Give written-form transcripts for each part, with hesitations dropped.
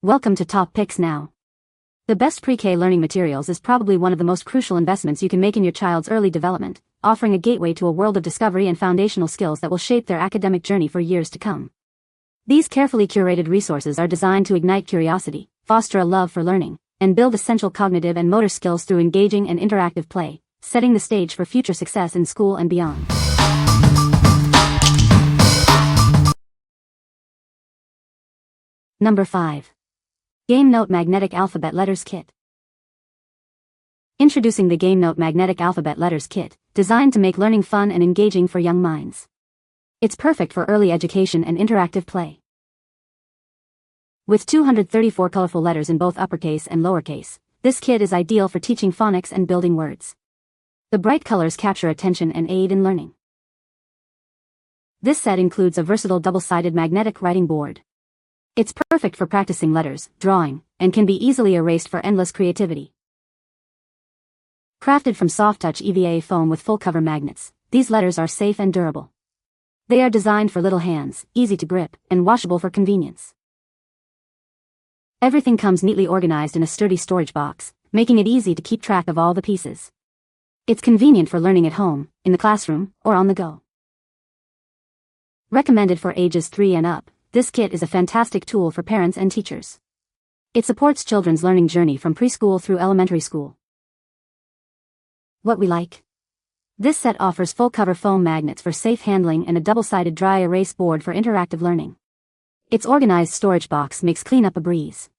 Welcome to Top Picks Now. The best pre-K learning materials is probably one of the most crucial investments you can make in your child's early development, offering a gateway to a world of discovery and foundational skills that will shape their academic journey for years to come. These carefully curated resources are designed to ignite curiosity, foster a love for learning, and build essential cognitive and motor skills through engaging and interactive play, setting the stage for future success in school and beyond. Number 5. Gamenote Magnetic Alphabet Letters Kit. Introducing the Gamenote Magnetic Alphabet Letters Kit, designed to make learning fun and engaging for young minds. It's perfect for early education and interactive play. With 234 colorful letters in both uppercase and lowercase, this kit is ideal for teaching phonics and building words. The bright colors capture attention and aid in learning. This set includes a versatile double-sided magnetic writing board. It's perfect for practicing letters, drawing, and can be easily erased for endless creativity. Crafted from soft-touch EVA foam with full-cover magnets, these letters are safe and durable. They are designed for little hands, easy to grip, and washable for convenience. Everything comes neatly organized in a sturdy storage box, making it easy to keep track of all the pieces. It's convenient for learning at home, in the classroom, or on the go. Recommended for ages 3 and up, this kit is a fantastic tool for parents and teachers. It supports children's learning journey from preschool through elementary school. What we like? This set offers full-cover foam magnets for safe handling and a double-sided dry erase board for interactive learning. Its organized storage box makes cleanup a breeze.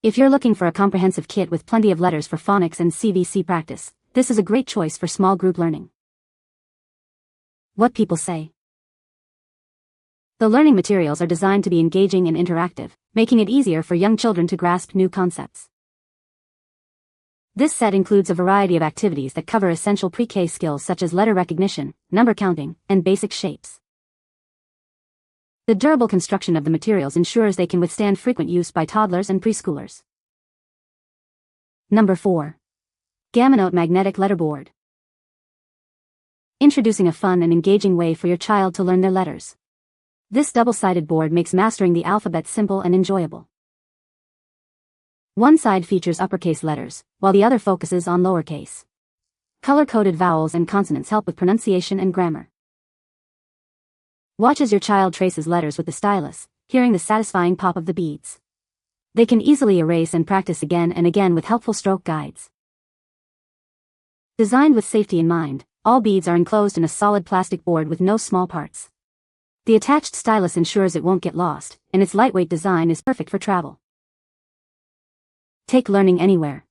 If you're looking for a comprehensive kit with plenty of letters for phonics and CVC practice, this is a great choice for small group learning. What people say. The learning materials are designed to be engaging and interactive, making it easier for young children to grasp new concepts. This set includes a variety of activities that cover essential pre-K skills such as letter recognition, number counting, and basic shapes. The durable construction of the materials ensures they can withstand frequent use by toddlers and preschoolers. Number 4. Gamenote Magnetic Letterboard. Introducing a fun and engaging way for your child to learn their letters. This double-sided board makes mastering the alphabet simple and enjoyable. One side features uppercase letters, while the other focuses on lowercase. Color-coded vowels and consonants help with pronunciation and grammar. Watch as your child traces letters with the stylus, hearing the satisfying pop of the beads. They can easily erase and practice again and again with helpful stroke guides. Designed with safety in mind, all beads are enclosed in a solid plastic board with no small parts. The attached stylus ensures it won't get lost, and its lightweight design is perfect for travel. Take learning anywhere.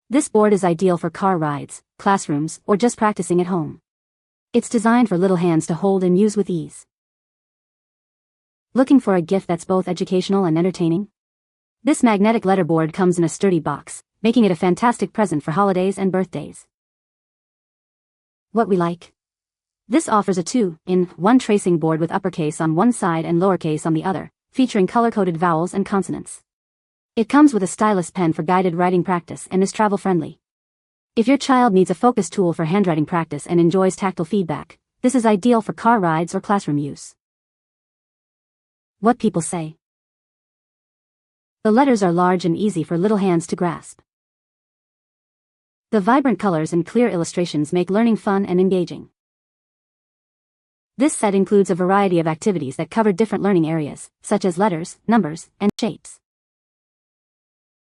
This board is ideal for car rides, classrooms, or just practicing at home. It's designed for little hands to hold and use with ease. Looking for a gift that's both educational and entertaining? This magnetic letterboard comes in a sturdy box, making it a fantastic present for holidays and birthdays. What we like? This offers a 2-in-1 tracing board with uppercase on one side and lowercase on the other, featuring color-coded vowels and consonants. It comes with a stylus pen for guided writing practice and is travel-friendly. If your child needs a focus tool for handwriting practice and enjoys tactile feedback, this is ideal for car rides or classroom use. What people say. The letters are large and easy for little hands to grasp. The vibrant colors and clear illustrations make learning fun and engaging. This set includes a variety of activities that cover different learning areas, such as letters, numbers, and shapes.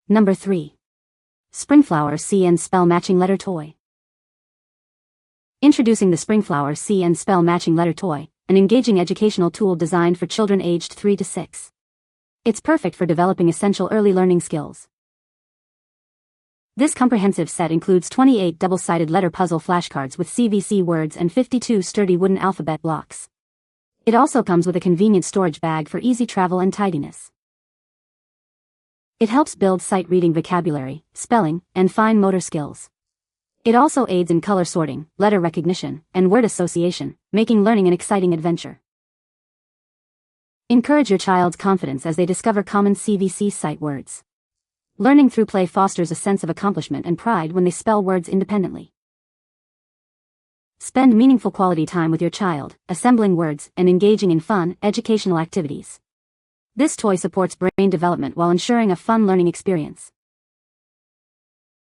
Number 3. SpringFlower See and Spell Matching Letter Toy. Introducing the SpringFlower See and Spell Matching Letter Toy, an engaging educational tool designed for children aged 3 to 6. It's perfect for developing essential early learning skills. This comprehensive set includes 28 double-sided letter puzzle flashcards with CVC words and 52 sturdy wooden alphabet blocks. It also comes with a convenient storage bag for easy travel and tidiness. It helps build sight reading vocabulary, spelling, and fine motor skills. It also aids in color sorting, letter recognition, and word association, making learning an exciting adventure. Encourage your child's confidence as they discover common CVC sight words. Learning through play fosters a sense of accomplishment and pride when they spell words independently. Spend meaningful quality time with your child, assembling words and engaging in fun, educational activities. This toy supports brain development while ensuring a fun learning experience.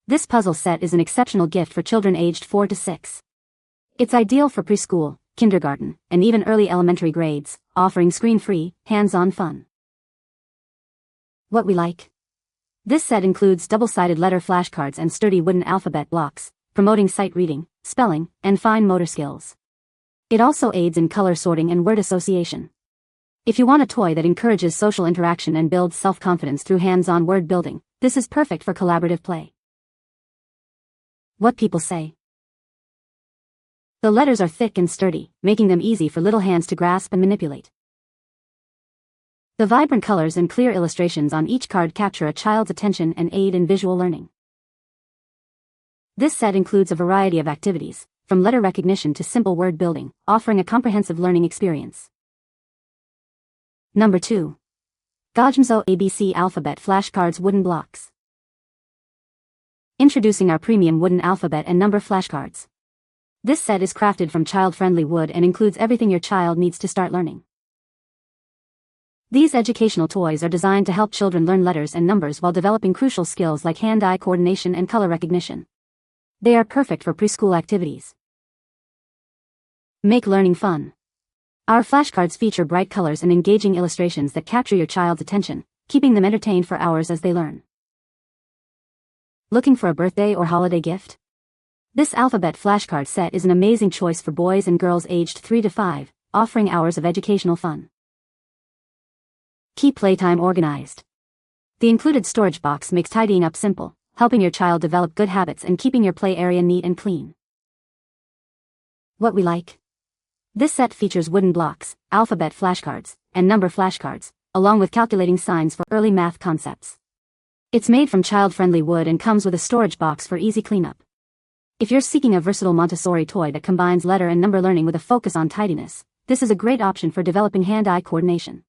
This puzzle set is an exceptional gift for children aged 4 to 6. It's ideal for preschool, kindergarten, and even early elementary grades, offering screen-free, hands-on fun. What we like. This set includes double-sided letter flashcards and sturdy wooden alphabet blocks, promoting sight reading, spelling, and fine motor skills. It also aids in color sorting and word association. If you want a toy that encourages social interaction and builds self-confidence through hands-on word building, this is perfect for collaborative play. What people say. The letters are thick and sturdy, making them easy for little hands to grasp and manipulate. The vibrant colors and clear illustrations on each card capture a child's attention and aid in visual learning. This set includes a variety of activities, from letter recognition to simple word building, offering a comprehensive learning experience. Number 2. Gojmzo ABC Alphabet Flashcards Wooden Blocks. Introducing our premium wooden alphabet and number flashcards. This set is crafted from child-friendly wood and includes everything your child needs to start learning. These educational toys are designed to help children learn letters and numbers while developing crucial skills like hand-eye coordination and color recognition. They are perfect for preschool activities. Make learning fun. Our flashcards feature bright colors and engaging illustrations that capture your child's attention, keeping them entertained for hours as they learn. Looking for a birthday or holiday gift? This alphabet flashcard set is an amazing choice for boys and girls aged 3 to 5, offering hours of educational fun. Keep playtime organized. The included storage box makes tidying up simple, helping your child develop good habits and keeping your play area neat and clean. What we like. This set features wooden blocks, alphabet flashcards, and number flashcards, along with calculating signs for early math concepts. It's made from child-friendly wood and comes with a storage box for easy cleanup. If you're seeking a versatile Montessori toy that combines letter and number learning with a focus on tidiness, this is a great option for developing hand-eye coordination.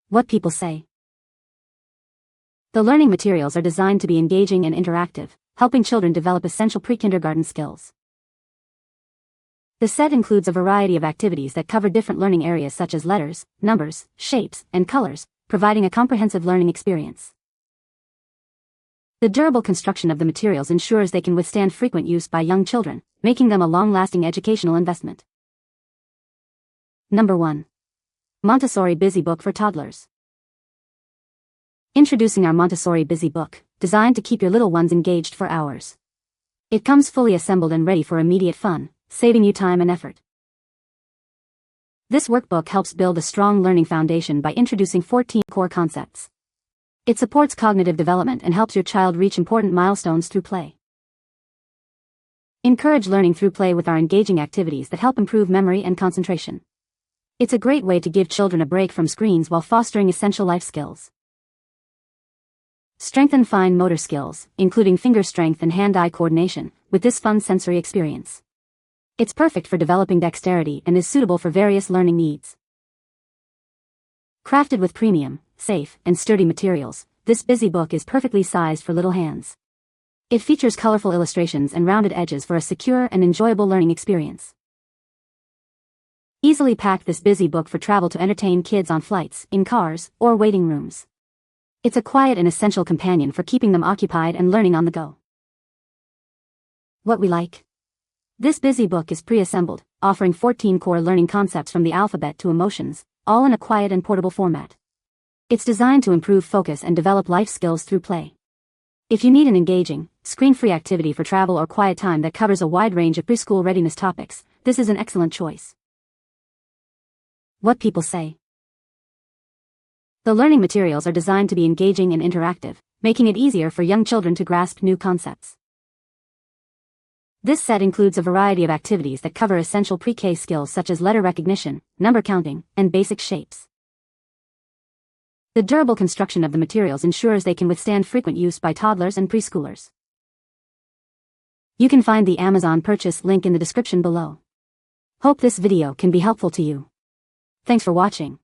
What people say. The learning materials are designed to be engaging and interactive, helping children develop essential pre-kindergarten skills. The set includes a variety of activities that cover different learning areas such as letters, numbers, shapes, and colors, providing a comprehensive learning experience. The durable construction of the materials ensures they can withstand frequent use by young children, making them a long-lasting educational investment. Number 1. Montessori Busy Book for Toddlers. Introducing our Montessori Busy Book, designed to keep your little ones engaged for hours. It comes fully assembled and ready for immediate fun, saving you time and effort. This workbook helps build a strong learning foundation by introducing 14 core concepts. It supports cognitive development and helps your child reach important milestones through play. Encourage learning through play with our engaging activities that help improve memory and concentration. It's a great way to give children a break from screens while fostering essential life skills. Strengthen fine motor skills, including finger strength and hand-eye coordination, with this fun sensory experience. It's perfect for developing dexterity and is suitable for various learning needs. Crafted with premium, safe, and sturdy materials, this busy book is perfectly sized for little hands. It features colorful illustrations and rounded edges for a secure and enjoyable learning experience. Easily pack this busy book for travel to entertain kids on flights, in cars, or waiting rooms. It's a quiet and essential companion for keeping them occupied and learning on the go. What we like. This busy book is pre-assembled, offering 14 core learning concepts from the alphabet to emotions, all in a quiet and portable format. It's designed to improve focus and develop life skills through play. If you need an engaging, screen-free activity for travel or quiet time that covers a wide range of preschool readiness topics, this is an excellent choice. What people say. The learning materials are designed to be engaging and interactive, making it easier for young children to grasp new concepts. This set includes a variety of activities that cover essential pre-K skills such as letter recognition, number counting, and basic shapes. The durable construction of the materials ensures they can withstand frequent use by toddlers and preschoolers. You can find the Amazon purchase link in the description below. Hope this video can be helpful to you. Thanks for watching.